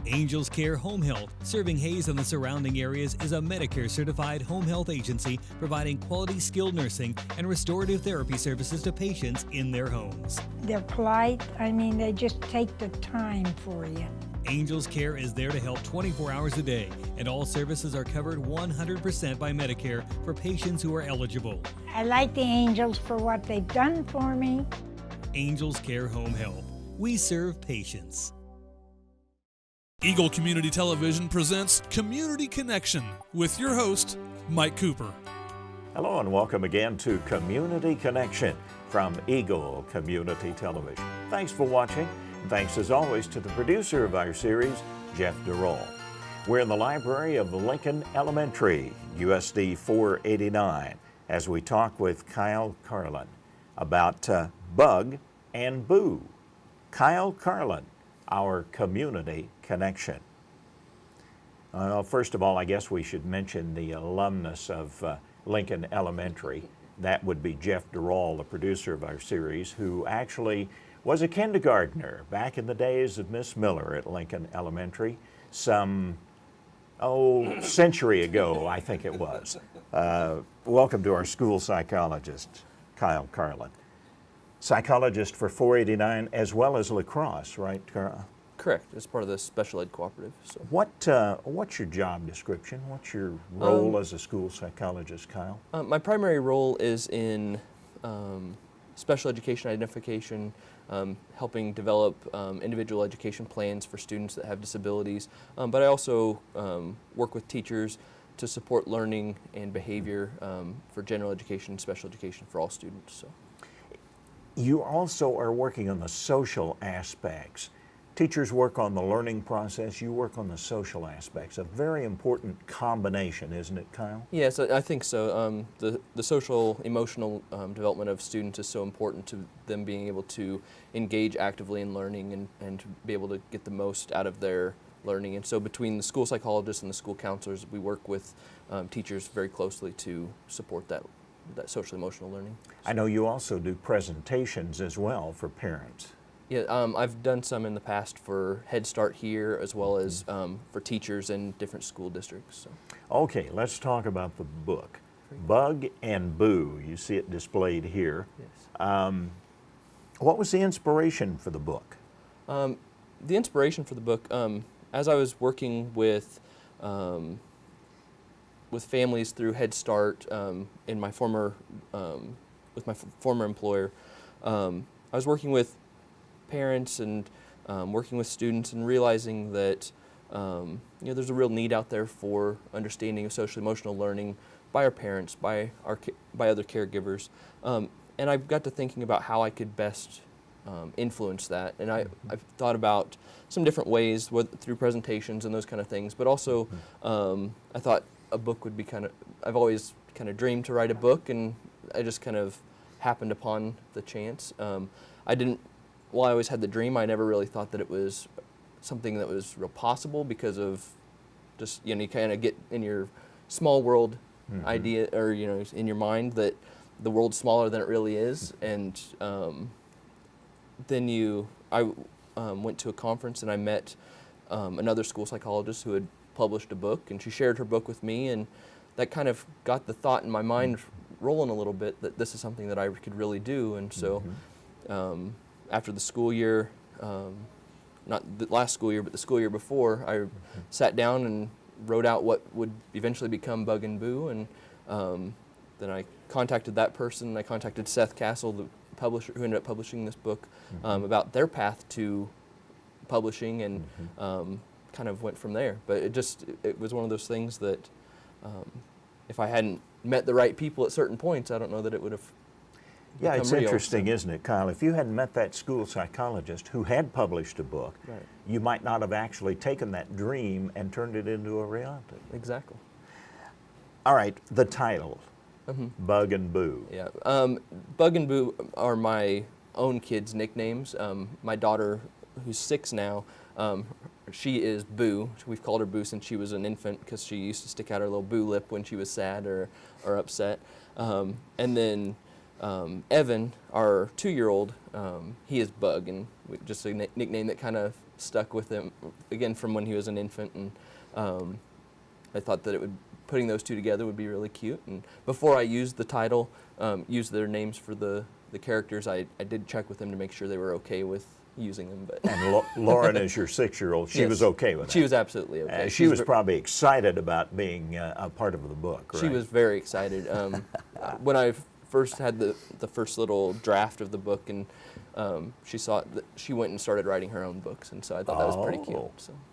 Angels Care Home Health, serving Hays and the surrounding areas, is a Medicare-certified home health agency providing quality skilled nursing and restorative therapy services to patients in their homes. They're polite. They just take the time for you. Angels Care is there to help 24 hours a day, and all services are covered 100% by Medicare for patients who are eligible. I like the Angels for what they've done for me. Angels Care Home Health. We serve patients. Eagle Community Television presents Community Connection with your host, Mike Cooper. Hello and welcome again to Community Connection from Eagle Community Television. Thanks for watching. Thanks as always to the producer of our series, Jeff DeRoll. We're in the library of Lincoln Elementary, USD 489, as we talk with Kyle Carlin about Bug and Boo. Kyle Carlin, our community connection. First of all, I guess we should mention the alumnus of Lincoln Elementary. That would be Jeff DeRoll, the producer of our series, who actually was a kindergartner back in the days of Miss Miller at Lincoln Elementary, some century ago, I think it was. Welcome to our school psychologist, Kyle Carlin. Psychologist for 489 as well as LaCrosse, right, Carl? Correct. It's part of the special ed cooperative. So. What's your job description? What's your role as a school psychologist, Kyle? My primary role is in special education identification, helping develop individual education plans for students that have disabilities. But I also work with teachers to support learning and behavior for general education and special education for all students. So. You also are working on the social aspects. Teachers work on the learning process, you work on the social aspects. A very important combination, isn't it, Kyle? Yes, I think so. The social, emotional development of students is so important to them being able to engage actively in learning and to be able to get the most out of their learning. And so between the school psychologists and the school counselors, we work with teachers very closely to support that social emotional learning. I know you also do presentations as well for parents. Yeah, I've done some in the past for Head Start here as well as for teachers in different school districts. So. Okay, let's talk about the book. Bug and Boo, you see it displayed here. Yes. What was the inspiration for the book? The inspiration for the book, as I was working with families through Head Start in my former, with my former employer, I was working with parents and working with students and realizing that there's a real need out there for understanding of social emotional learning by our parents, by other caregivers, and I got to thinking about how I could best influence that, and I've thought about some different ways through presentations and those kind of things, but also I thought a book would be I've always kind of dreamed to write a book, and I just kind of happened upon the chance. While I always had the dream, I never really thought that it was something that was real possible because of just, you kind of get in your small world idea, or, in your mind that the world's smaller than it really is. And then I went to a conference and I met another school psychologist who had published a book, and she shared her book with me, and that kind of got the thought in my mind rolling a little bit that this is something that I could really do. And so after the school year, not the last school year, but the school year before, I sat down and wrote out what would eventually become Bug and Boo, and then I contacted that person. I contacted Seth Castle, the publisher who ended up publishing this book, about their path to publishing, and kind of went from there. But it was one of those things that if I hadn't met the right people at certain points, I don't know that it would have. Yeah, it's interesting, isn't it, Kyle? If you hadn't met that school psychologist who had published a book, right, you might not have actually taken that dream and turned it into a reality. Exactly. All right, the title, Bug and Boo. Yeah, Bug and Boo are my own kids' nicknames. My daughter, who's 6 now, she is Boo. We've called her Boo since she was an infant because she used to stick out her little boo lip when she was sad or upset. And then Evan, our 2-year-old, he is Bug, and just a nickname that kind of stuck with him again from when he was an infant, and I thought that putting those two together would be really cute. And before I used the title, used their names for the characters, I did check with them to make sure they were okay with using them. But And Lauren is your 6-year-old. She Yes. was okay with that. She was absolutely okay. She was probably excited about being a part of the book, right? She was very excited. When I first had the first little draft of the book, and she saw it, she went and started writing her own books, and so I thought that was pretty cute.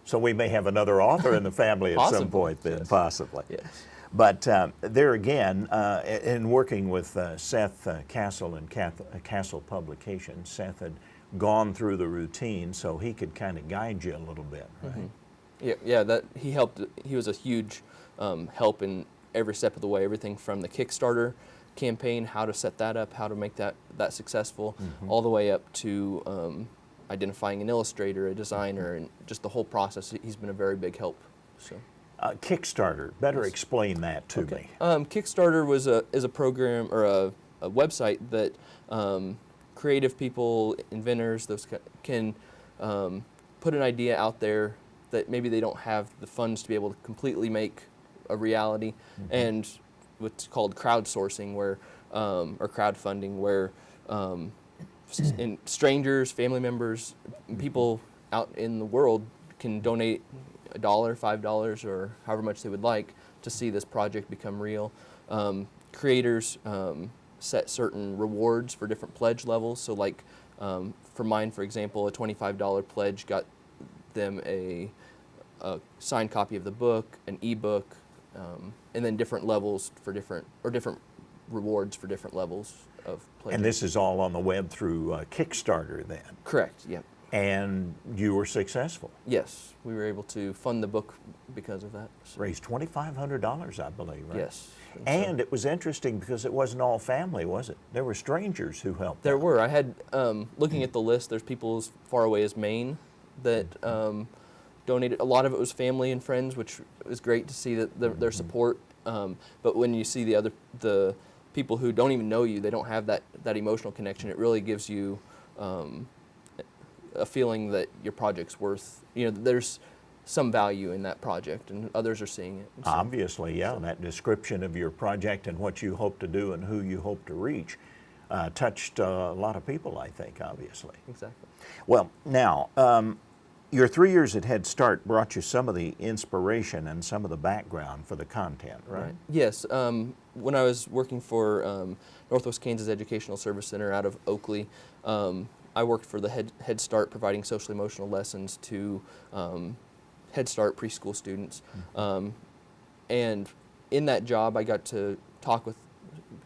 So we may have another author in the family at some Possibly, point then, yes. possibly. Yes. But there again, in working with Seth Castle and Castle Publications, Seth had gone through the routine so he could kind of guide you a little bit, right? Yeah, that he helped. He was a huge help in every step of the way. Everything from the Kickstarter campaign, how to set that up, how to make that successful, all the way up to identifying an illustrator, a designer, and just the whole process. He's been a very big help. So. Kickstarter, better explain that to me. Kickstarter is a program or a website that creative people, inventors, those can put an idea out there that maybe they don't have the funds to be able to completely make a reality, and what's called crowdsourcing, where or crowdfunding, where strangers, family members, people out in the world can donate $1, $5, or however much they would like to see this project become real. Creators set certain rewards for different pledge levels. So like for mine, for example, a $25 pledge got them a signed copy of the book, an ebook, and then different levels for different rewards for different levels of pledges. And this is all on the web through Kickstarter then? Correct, yeah. And you were successful? Yes, we were able to fund the book because of that. So. Raised $2,500, I believe, right? Yes. And it was interesting because it wasn't all family, was it? There were strangers who helped. There out. were. I had, looking at the list, there's people as far away as Maine that donated. A lot of it was family and friends, which was great to see that their support. But when you see the people who don't even know you, they don't have that emotional connection, it really gives you a feeling that your project's worth, there's some value in that project, and others are seeing it. So, Obviously, yeah, that description of your project and what you hope to do and who you hope to reach touched a lot of people, I think, obviously. Exactly. Well, now, your 3 years at Head Start brought you some of the inspiration and some of the background for the content, right? Yes. When I was working for Northwest Kansas Educational Service Center out of Oakley, I worked for the Head Start, providing social emotional lessons to Head Start preschool students. And in that job, I got to talk with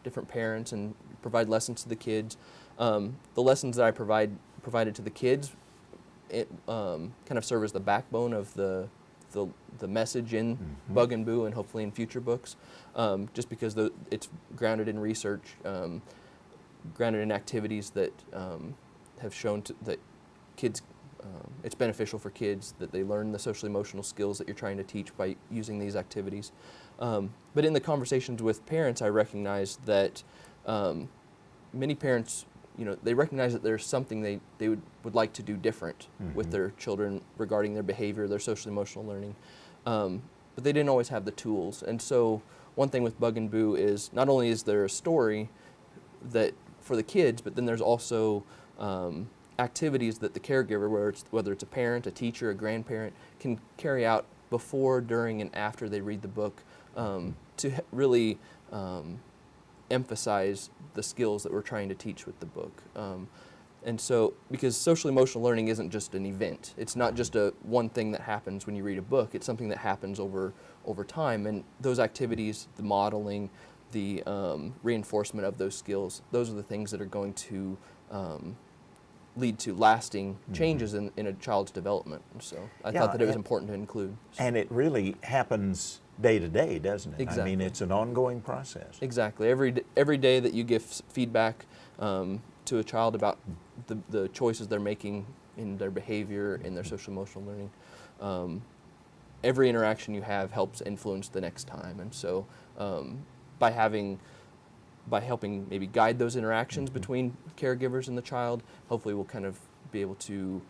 different parents and provide lessons to the kids. The lessons that I provided to the kids, it kind of serve as the backbone of the message in Bug and Boo and hopefully in future books, just because it's grounded in research, grounded in activities that have shown that kids, it's beneficial for kids that they learn the social emotional skills that you're trying to teach by using these activities. But in the conversations with parents, I recognized that many parents, they recognize that there's something they would like to do different with their children regarding their behavior, their social emotional learning, but they didn't always have the tools. And so one thing with Bug and Boo is not only is there a story that for the kids, but then there's also activities that the caregiver, whether it's a parent, a teacher, a grandparent, can carry out before, during, and after they read the book to really emphasize the skills that we're trying to teach with the book. And so, because social emotional learning isn't just an event, it's not just one thing that happens when you read a book, it's something that happens over time, and those activities, the modeling, the reinforcement of those skills, those are the things that are going to lead to lasting changes in a child's development. And so I thought that it was important to include. And it really happens day to day, doesn't it? Exactly. I mean, it's an ongoing process. Exactly. Every day that you give feedback to a child about the choices they're making in their behavior, in their social emotional learning, every interaction you have helps influence the next time. And so by helping maybe guide those interactions between caregivers and the child, hopefully we'll kind of be able to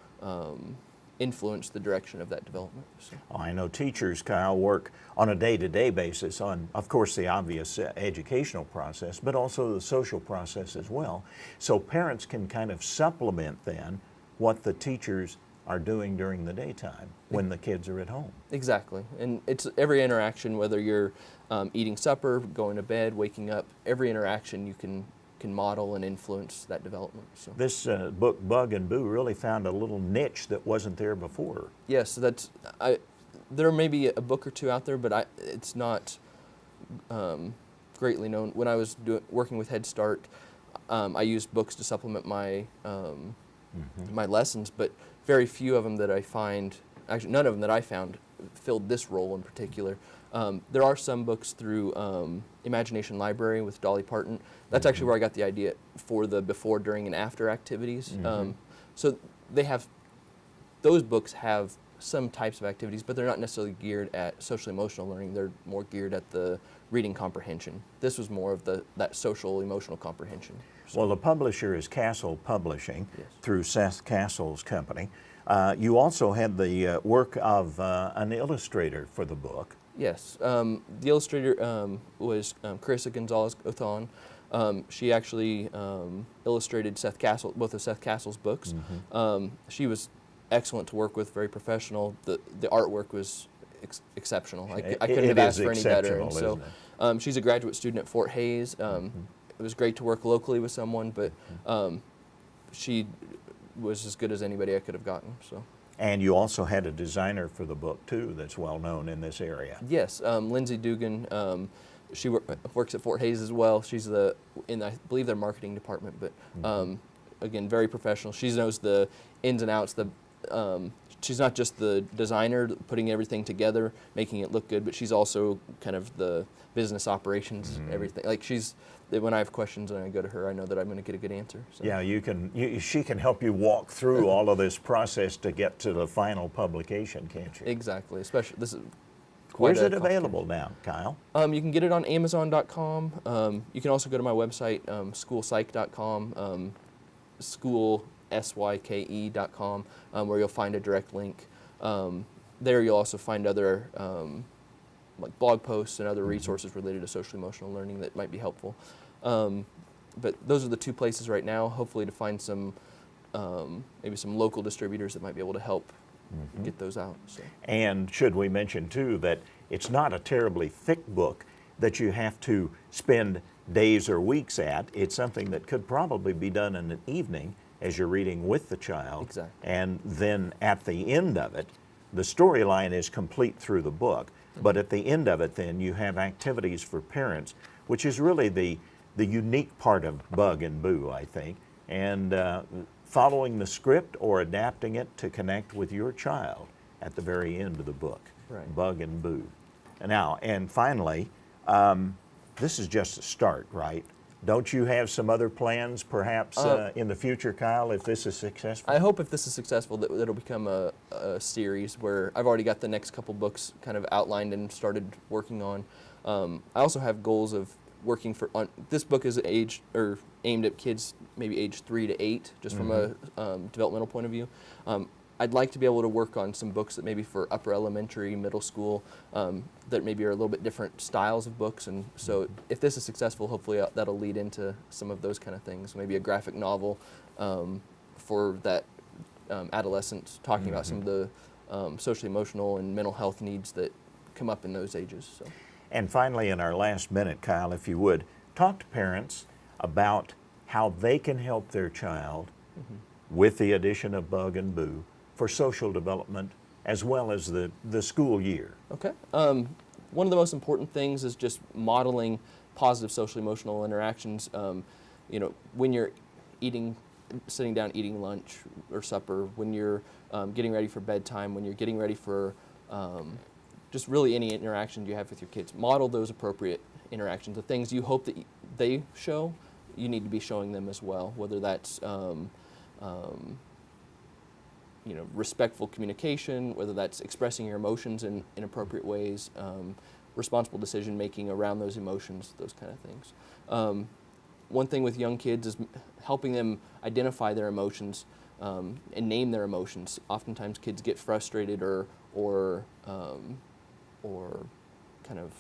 influence the direction of that development. So. I know teachers, Kyle, work on a day-to-day basis on, of course, the obvious educational process, but also the social process as well. So parents can kind of supplement then what the teachers are doing during the daytime when the kids are at home. Exactly, and it's every interaction, whether you're eating supper, going to bed, waking up, every interaction you can model and influence that development. So. This book, Bug and Boo, really found a little niche that wasn't there before. Yes, there may be a book or two out there, but it's not greatly known. When I was working with Head Start, I used books to supplement my my lessons, but very few of them that I find, actually none of them that I found filled this role in particular. There are some books through Imagination Library with Dolly Parton. That's actually where I got the idea for the before, during, and after activities. So those books have some types of activities, but they're not necessarily geared at social emotional learning. They're more geared at the reading comprehension. This was more of that social emotional comprehension. Well, the publisher is Castle Publishing, Yes. through Seth Castle's company. You also had the work of an illustrator for the book. Yes, the illustrator was Carissa Gonzalez-Othon. She actually illustrated both of Seth Castle's books. She was excellent to work with, very professional. The artwork was exceptional. I couldn't have asked for any better. And so she's a graduate student at Fort Hays. It was great to work locally with someone, but she was as good as anybody I could have gotten. So. And you also had a designer for the book, too, that's well known in this area. Yes, Lindsay Dugan. She works at Fort Hays as well. She's in I believe their marketing department, but again, very professional. She knows the ins and outs. She's not just the designer putting everything together, making it look good, but she's also kind of the business operations, everything. Like when I have questions and I go to her, I know that I'm going to get a good answer. So. Yeah, she can help you walk through all of this process to get to the final publication, can't you? Exactly. Especially this is. Where's it available now, Kyle? You can get it on Amazon.com. You can also go to my website, schoolpsych.com, schoolsyke.com, where you'll find a direct link. There you'll also find other like blog posts and other resources related to social emotional learning that might be helpful. But those are the two places right now, hopefully to find some maybe some local distributors that might be able to help get those out. So. And should we mention too that it's not a terribly thick book that you have to spend days or weeks at. It's something that could probably be done in an evening as you're reading with the child. Exactly. And then at the end of it, the storyline is complete through the book, but at the end of it then you have activities for parents, which is really the unique part of Bug and Boo, I think. And following the script or adapting it to connect with your child at the very end of the book. Right. Bug and Boo. Now, and finally, this is just a start, right? Don't you have some other plans perhaps in the future, Kyle, if this is successful? I hope if this is successful that it'll become a series where I've already got the next couple books kind of outlined and started working on. I also have goals of working this book is aimed at kids maybe age 3 to 8, just from a developmental point of view. I'd like to be able to work on some books that maybe for upper elementary, middle school, that maybe are a little bit different styles of books. And so if this is successful, hopefully that'll lead into some of those kind of things. Maybe a graphic novel for that adolescent, talking about some of the social, emotional, and mental health needs that come up in those ages. So. And finally, in our last minute, Kyle, if you would, talk to parents about how they can help their child with the addition of Bug and Boo for social development as well as the school year. Okay. One of the most important things is just modeling positive social emotional interactions. When you're sitting down eating lunch or supper, when you're getting ready for bedtime, when you're getting ready for just really any interaction you have with your kids, model those appropriate interactions. The things you hope that they show, you need to be showing them as well, whether that's respectful communication, whether that's expressing your emotions in appropriate ways, responsible decision making around those emotions, those kind of things. One thing with young kids is helping them identify their emotions and name their emotions. Oftentimes kids get frustrated or kind of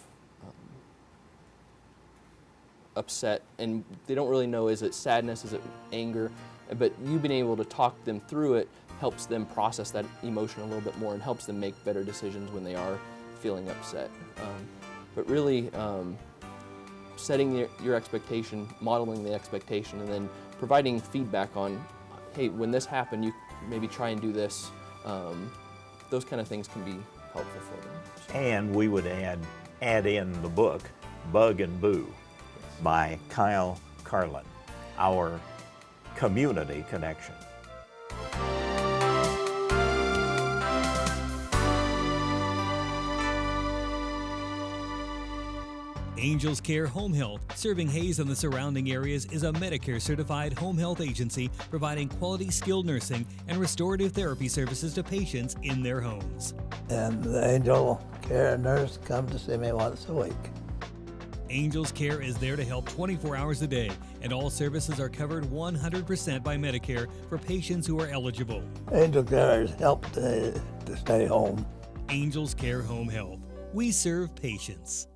upset, and they don't really know, is it sadness, is it anger? But you being able to talk them through it helps them process that emotion a little bit more and helps them make better decisions when they are feeling upset. But really setting your expectation, modeling the expectation, and then providing feedback on, hey, when this happened, you maybe try and do this. Those kind of things can be helpful for them. So. And we would add in the book, Bug and Boo, by Kyle Carlin, our community connection. Angels Care Home Health, serving Hays and the surrounding areas, is a Medicare-certified home health agency providing quality skilled nursing and restorative therapy services to patients in their homes. And the Angel Care nurse comes to see me once a week. Angels Care is there to help 24 hours a day, and all services are covered 100% by Medicare for patients who are eligible. Angel Care has helped to stay home. Angels Care Home Health. We serve patients.